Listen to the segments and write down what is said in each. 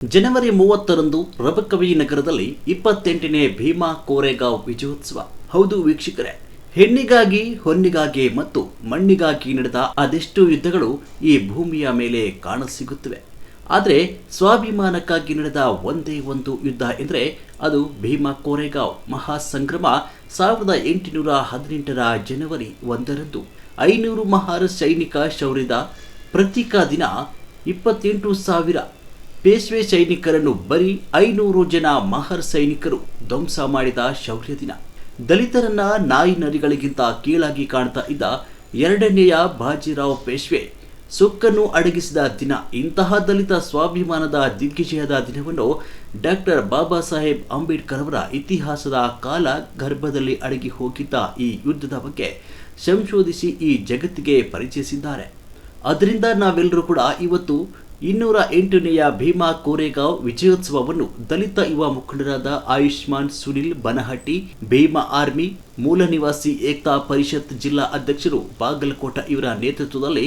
ಜನವರಿ 30ರಂದು ರಬಕವಿ ನಗರದಲ್ಲಿ 28ನೇ ಭೀಮಾ ಕೋರೆಗಾಂವ್ ವಿಜಯೋತ್ಸವ. ಹೌದು ವೀಕ್ಷಕರೇ, ಹೆಣ್ಣಿಗಾಗಿ, ಹೊನ್ನಿಗಾಗಿ ಮತ್ತು ಮಣ್ಣಿಗಾಗಿ ನಡೆದ ಅದೆಷ್ಟು ಯುದ್ಧಗಳು ಈ ಭೂಮಿಯ ಮೇಲೆ ಕಾಣಸಿಗುತ್ತವೆ. ಆದರೆ ಸ್ವಾಭಿಮಾನಕ್ಕಾಗಿ ನಡೆದ ಒಂದೇ ಒಂದು ಯುದ್ಧ ಎಂದರೆ ಅದು ಭೀಮಾ ಕೋರೆಗಾಂವ್ ಮಹಾಸಂಗ್ರಾಮ. 1818ರ ಜನವರಿ 1ರಂದು 500 ಮಹಾರ್ ಸೈನಿಕ ಶೌರ್ಯದ ಪ್ರತೀಕ ದಿನ. 28,000 ಪೇಶ್ವೆ ಸೈನಿಕರನ್ನು ಬರೀ 500 ಜನ ಮಹರ್ ಸೈನಿಕರು ಧ್ವಂಸ ಮಾಡಿದ ಶೌರ್ಯ ದಿನ. ದಲಿತರನ್ನ ನಾಯಿ ನರಿಗಳಿಗಿಂತ ಕೀಳಾಗಿ ಕಾಣ್ತಾ ಇದ್ದ ಎರಡನೆಯ ಬಾಜಿರಾವ್ ಪೇಶ್ವೆ ಸೊಕ್ಕನ್ನು ಅಡಗಿಸಿದ ದಿನ. ಇಂತಹ ದಲಿತ ಸ್ವಾಭಿಮಾನದ ದಿಗ್ವಿಜಯದ ದಿನವನ್ನು ಡಾಕ್ಟರ್ ಬಾಬಾ ಸಾಹೇಬ್ ಅಂಬೇಡ್ಕರ್ ಅವರ ಇತಿಹಾಸದ ಕಾಲ ಗರ್ಭದಲ್ಲಿ ಅಡಗಿ ಹೋಗಿದ್ದ ಈ ಯುದ್ಧದ ಬಗ್ಗೆ ಸಂಶೋಧಿಸಿ ಈ ಜಗತ್ತಿಗೆ ಪರಿಚಯಿಸಿದ್ದಾರೆ. ಅದರಿಂದ ನಾವೆಲ್ಲರೂ ಕೂಡ ಇವತ್ತು 208ನೆಯ ಭೀಮಾ ಕೋರೆಗಾಂವ್ ವಿಜಯೋತ್ಸವವನ್ನು ದಲಿತ ಯುವ ಮುಖಂಡರಾದ ಆಯುಷ್ಮಾನ್ ಸುನಿಲ್ ಬನಹಟ್ಟಿ, ಭೀಮಾ ಆರ್ಮಿ ಮೂಲ ನಿವಾಸಿ ಏಕ್ತಾ ಪರಿಷತ್ ಜಿಲ್ಲಾ ಅಧ್ಯಕ್ಷರು ಬಾಗಲಕೋಟ ಇವರ ನೇತೃತ್ವದಲ್ಲಿ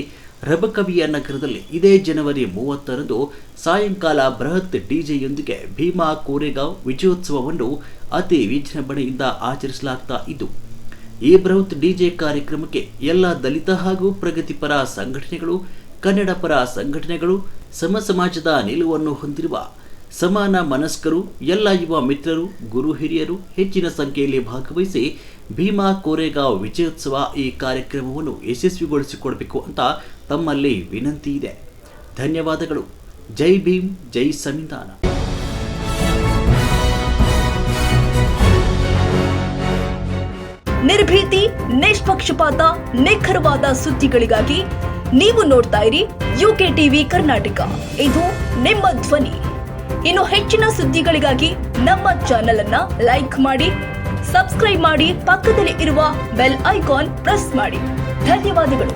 ರಬಕವಿಯ ನಗರದಲ್ಲಿ ಇದೇ ಜನವರಿ 30ರಂದು ಸಾಯಂಕಾಲ ಬೃಹತ್ ಡಿಜೆಯೊಂದಿಗೆ ಭೀಮಾ ಕೋರೆಗಾಂವ್ ವಿಜಯೋತ್ಸವವನ್ನು ಅತಿ ವಿಜೃಂಭಣೆಯಿಂದ ಆಚರಿಸಲಾಗ್ತಾ ಇದ್ದು, ಈ ಬೃಹತ್ ಡಿಜೆ ಕಾರ್ಯಕ್ರಮಕ್ಕೆ ಎಲ್ಲ ದಲಿತ ಹಾಗೂ ಪ್ರಗತಿಪರ ಸಂಘಟನೆಗಳು, ಕನ್ನಡ ಪರ ಸಂಘಟನೆಗಳು, ಸಮ ಸಮಾಜದ ನಿಲುವನ್ನು ಹೊಂದಿರುವ ಸಮಾನ ಮನಸ್ಕರು, ಎಲ್ಲ ಯುವ ಮಿತ್ರರು, ಗುರು ಹಿರಿಯರು ಹೆಚ್ಚಿನ ಸಂಖ್ಯೆಯಲ್ಲಿ ಭಾಗವಹಿಸಿ ಭೀಮಾ ಕೋರೆಗಾಂವ್ ವಿಜಯೋತ್ಸವ ಈ ಕಾರ್ಯಕ್ರಮವನ್ನು ಯಶಸ್ವಿಗೊಳಿಸಿಕೊಡಬೇಕು ಅಂತ ತಮ್ಮಲ್ಲಿ ವಿನಂತಿ ಇದೆ. ಧನ್ಯವಾದಗಳು. ಜೈ ಭೀಮ್, ಜೈ ಸಂವಿಧಾನ. ನಿರ್ಭೀತಿ, ನಿಷ್ಪಕ್ಷಪಾತ, ನಿಖರವಾದ ಸುದ್ದಿಗಳಿಗಾಗಿ ನೀವು ನೋಡ್ತಾ ಇರಿ ಯುಕೆ ಟಿವಿ ಕರ್ನಾಟಕ. ಇದು ನಿಮ್ಮ ಧ್ವನಿ. ಇನ್ನು ಹೆಚ್ಚಿನ ಸುದ್ದಿಗಳಿಗಾಗಿ ನಮ್ಮ ಚಾನೆಲ್ ಅನ್ನ ಲೈಕ್ ಮಾಡಿ, ಸಬ್ಸ್ಕ್ರೈಬ್ ಮಾಡಿ, ಪಕ್ಕದಲ್ಲಿ ಇರುವ ಬೆಲ್ ಐಕಾನ್ ಪ್ರೆಸ್ ಮಾಡಿ. ಧನ್ಯವಾದಗಳು.